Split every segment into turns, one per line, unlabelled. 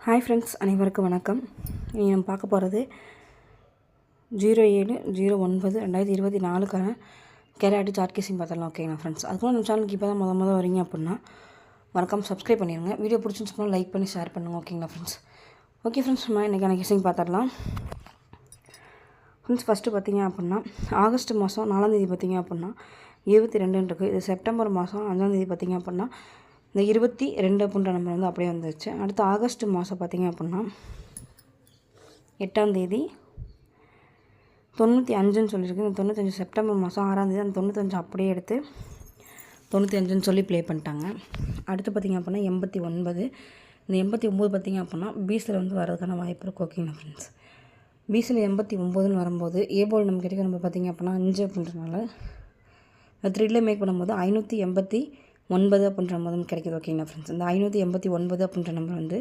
Hi friends, அனைவருக்கும் வணக்கம். இனி நம்ம பார்க்க போகிறது 07/09/2024 கேராட்டி சார்ட் கேசிங் பார்த்துடலாம். ஓகேங்களா ஃப்ரெண்ட்ஸ்? அதுக்குள்ள நம்ம சேனலுக்கு இப்போ தான் முதல் வரீங்க அப்படின்னா மறக்காமல் சப்ஸ்கிரைப் பண்ணிடுங்க. வீடியோ பிடிச்சிருந்துச்சுன்னா லைக் பண்ணி ஷேர் பண்ணுங்கள். ஓகேங்களா ஃப்ரெண்ட்ஸ்? ஓகே ஃப்ரெண்ட்ஸ், நம்ம இன்றைக்கான கேசிங் பார்த்துடலாம். ஃப்ரெண்ட்ஸ், ஃபஸ்ட்டு பார்த்திங்க அப்படின்னா ஆகஸ்ட் மாதம் 4ஆம் பார்த்திங்க அப்படின்னா 22 இருக்குது. இது செப்டம்பர் மாதம் 5ஆம் பார்த்திங்க அப்படின்னா இந்த 22 அப்படின்ற நம்பர் வந்து அப்படியே வந்துருச்சு. அடுத்து ஆகஸ்ட் மாதம் பார்த்திங்க அப்படின்னா 8ஆம் 95ன்னு சொல்லியிருக்கு. இந்த 95 செப்டம்பர் மாதம் 6ஆம் அந்த 95 அப்படியே எடுத்து 95ன்னு சொல்லி ப்ளே பண்ணிட்டாங்க. அடுத்து பார்த்திங்க அப்படின்னா 89. இந்த 89 பார்த்திங்க அப்படின்னா பீஸில் வந்து வரதுக்கான வாய்ப்பு இருக்குது. ஓகேங்களா ஃப்ரெண்ட்ஸ்? பீஸில் 89ன்னு வரும்போது ஏ போல் நம்ம கிடைக்க நம்ம பார்த்திங்க அப்படின்னா 5 அப்படின்றனால 3ல் மேக் பண்ணும்போது 589 அப்படின்ற நம்பர் கிடைக்கிது. ஓகேங்களா ஃப்ரெண்ட்ஸ்? இந்த 589 அப்படின்ற நம்பர் வந்து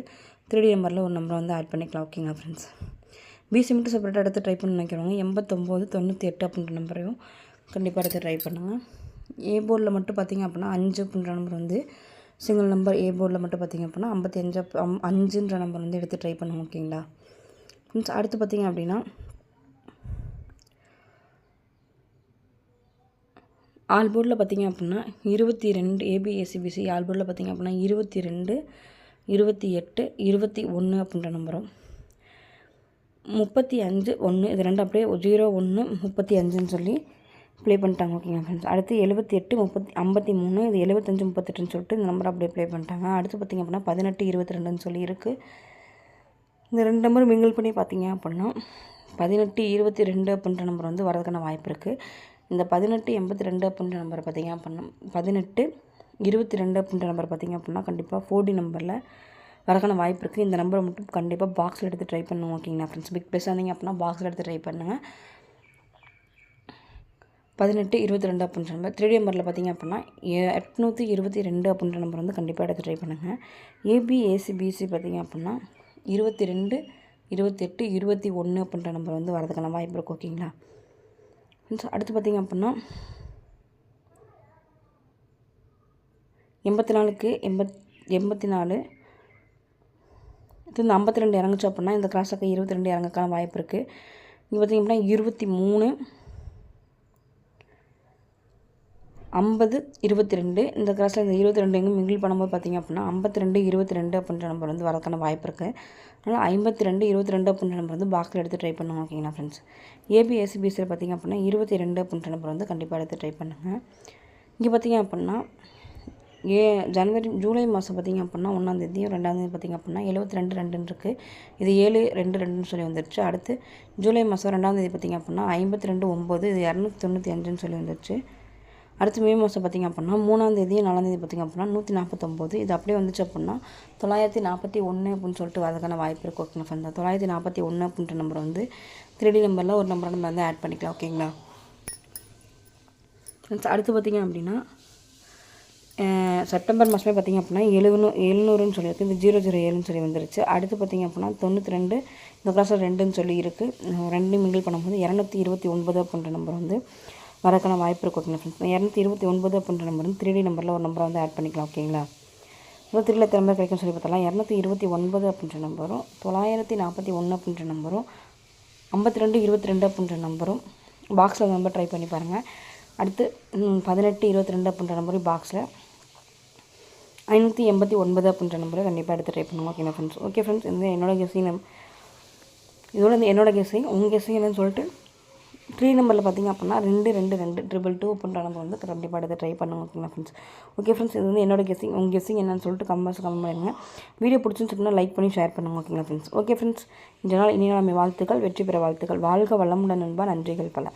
3D நம்பரில் ஒரு நம்பரை வந்து ஆட் பண்ணிக்கலாம். ஓகேங்களா ஃப்ரெண்ட்ஸ்? பிசி மட்டும் செப்பரேட்டாக எடுத்து ட்ரை பண்ணி நினைக்கிறவங்க 8998 அப்படின்ற நம்பரையும் கண்டிப்பாக எடுத்து ட்ரை பண்ணுங்கள். ஏ போர்டில் மட்டும் பார்த்திங்க அப்படின்னா 5 அப்படின்ற நம்பர் வந்து சிங்கிள் நம்பர் ஏ போர்டில் மட்டும் பார்த்திங்க அப்படின்னா 55 நம்பர் வந்து எடுத்து ட்ரை பண்ணுங்கள். ஓகேங்களா ஃப்ரெண்ட்ஸ்? அடுத்து பார்த்திங்க அப்படின்னா ஆல் போர்டில் பார்த்திங்க அப்படின்னா 22 ஏபிஎஸ்சிபிசி ஆல் போர்டில் பார்த்திங்க அப்படின்னா 22, 28, 21 அப்படின்ற நம்பரும் 35, 1 இது ரெண்டு அப்படியே 01, 35ன்னு சொல்லி ப்ளே பண்ணிட்டாங்க. ஓகேங்களா ஃப்ரெண்ட்ஸ்? அடுத்து 78, 53 இது 75, 38ன்னு சொல்லிட்டு இந்த நம்பரை அப்படியே ப்ளே பண்ணிட்டாங்க. அடுத்து பார்த்திங்க அப்படின்னா 18, 22ன்னு சொல்லி இருக்குது. இந்த ரெண்டு நம்பரும் மிங்கிள் பண்ணி பார்த்திங்க அப்படின்னா 18, 22 அப்படின்ற நம்பர் வந்து வரதுக்கான வாய்ப்பு இருக்குது. இந்த 18, 82 அப்படின்ற நம்பரை பார்த்திங்க அப்படின்னா 18, 22 அப்படின்ற நம்பர் பார்த்திங்க அப்படின்னா கண்டிப்பாக 4D நம்பரில் வரக்கான வாய்ப்பு இருக்குது. இந்த நம்பரை மட்டும் கண்டிப்பாக பாக்ஸில் எடுத்து ட்ரை பண்ணுவோம். ஓகேங்களா ஃப்ரெண்ட்ஸ்? பிக் ப்ளஸ் வந்தீங்க அப்படின்னா பாக்ஸில் எடுத்து ட்ரை பண்ணுங்கள். 18, 22 அப்படின்ற நம்பர் 3D நம்பரில் பார்த்திங்க அப்படின்னா 822 அப்படின்ற நம்பர் வந்து கண்டிப்பாக எடுத்து ட்ரை பண்ணுங்கள். ஏபிஏசிபிசி பார்த்திங்க அப்படின்னா 22, 28, 21 அப்படின்ற நம்பர் வந்து வரதுக்கான வாய்ப்பு இருக்குது. ஓகேங்களா? அடுத்து பார்த்திங்க அப்படின்னா 84க்கு 84 இது 52 இறங்குச்சு அப்படின்னா இந்த கிராஸாக்க 22 இறங்கக்கான வாய்ப்பு இருக்குது. இங்கே பார்த்திங்க அப்படின்னா 23, 50, 22 இந்த கிராஸில் இந்த 22 எங்கே மிங்கிள் பண்ணும்போது பார்த்திங்க அப்படின்னா 52, 22 அப்படின்ற நம்பர் வந்து வரதுக்கான வாய்ப்பு இருக்குது. அதனால் 52, 22 அப்படின்ற நம்பர் வந்து பாக்ஸில் எடுத்து ட்ரை பண்ணுங்கள். ஓகேங்களா ஃப்ரெண்ட்ஸ்? ஏபிஎஸ்சிபிசியில் பார்த்திங்க அப்படின்னா 22 அப்படின்ற நம்பர் வந்து கண்டிப்பாக எடுத்து ட்ரை பண்ணுங்கள். இங்கே பார்த்திங்க அப்படின்னா ஜூலை மாதம் பார்த்திங்க அப்படின்னா 1ஆம் 2ஆம் பார்த்திங்க அப்படின்னா 72, 2ன்னு இருக்குது. இது 7, 2, 2ன்னு சொல்லி வந்துடுச்சு. அடுத்து ஜூலை மாதம் 2ஆம் பார்த்திங்க அப்படின்னா 52, 9 இது 295ன்னு சொல்லி வந்துடுச்சு. அடுத்து மே மாதம் பார்த்திங்க அப்படின்னா 3ஆம் 4ஆம் பார்த்திங்க அப்படின்னா 149 இது அப்படியே வந்துச்சு அப்படின்னா 941 அப்படின்னு சொல்லிட்டு வரதுக்கான வாய்ப்பு இருக்குது. ஓகேங்களா ஃப்ரெண்ட்ஸ்? 941 அப்படின்ற நம்பர் வந்து 3D நம்பரில் ஒரு நம்பரை நம்ம வந்து ஆட் பண்ணிக்கலாம். ஓகேங்களா ஃப்ரெண்ட்ஸ்? அடுத்து பார்த்திங்க அப்படின்னா செப்டம்பர் மாதமே பார்த்திங்க அப்படின்னா 700ன்னு சொல்லியிருக்கு. இந்த 007ன்னு சொல்லி வந்துருச்சு. அடுத்து பார்த்திங்க அப்படின்னா 92 இந்த கிளாஸில் 2ன்னு சொல்லி இருக்குது. ரெண்டையும் மிங்கிள் பண்ணும்போது 229 அப்படின்ற நம்பர் வந்து வரக்கான வாய்ப்பு இருக்குது. ஓகேங்களா ஃப்ரெண்ட்ஸ்? 229 அப்படின்ற நம்பர் வந்து 3D நம்பரில் ஒரு நம்பரை வந்து ஆட் பண்ணிக்கலாம். ஓகேங்களா? இப்போ 3ல் எத்தனை நம்பர் கிடைக்கும்னு சொல்லி பார்த்தலாம். 229 அப்படின்ற நம்பரும் 941 அப்படின்ற நம்பரும் 52, 22 அப்படின்ற நம்பரும் பாக்ஸில் நம்பர் ட்ரை பண்ணி பாருங்கள். அடுத்து 18, 22 அப்படின்ற நம்பரும் பாக்ஸில் 589 அப்படின்ற நம்பரை கண்டிப்பாக எடுத்து ட்ரை பண்ணுவோம். ஓகேங்களா ஃப்ரெண்ட்ஸ்? ஓகே ஃப்ரெண்ட்ஸ், இந்த என்னோடய கெஸ்ஸிங் இதோட என்னோடய கெஸ்ஸிங் உங்கள் கெஸ்ஸிங் என்னன்னு சொல்லிட்டு 3 நம்பரில் பார்த்திங்க அப்படின்னா 222 222 அப்படின்ற நம்பர் வந்து கண்டிப்பாக எடுத்து ட்ரை பண்ணுங்க. ஓகேங்களா ஃப்ரெண்ட்ஸ்? ஓகே ஃப்ரெண்ட்ஸ், இது வந்து என்னோடய கெஸ்ஸிங் உங்கள் கெஸ்ஸிங் என்னன்னு சொல்லிட்டு கமெண்ட் பண்ணுங்கள். வீடியோ பிடிச்சிருந்துச்சுன்னா லைக் பண்ணி ஷேர் பண்ணுங்கள். ஓகேங்களா ஃப்ரெண்ட்ஸ்? ஓகே ஃப்ரெண்ட்ஸ், இந்த நாள் இனிய வாழ்த்துக்கள், வெற்றி பெற வாழ்த்துக்கள். வாழ்க வளமுடன் நண்பா. நன்றிகள் பல.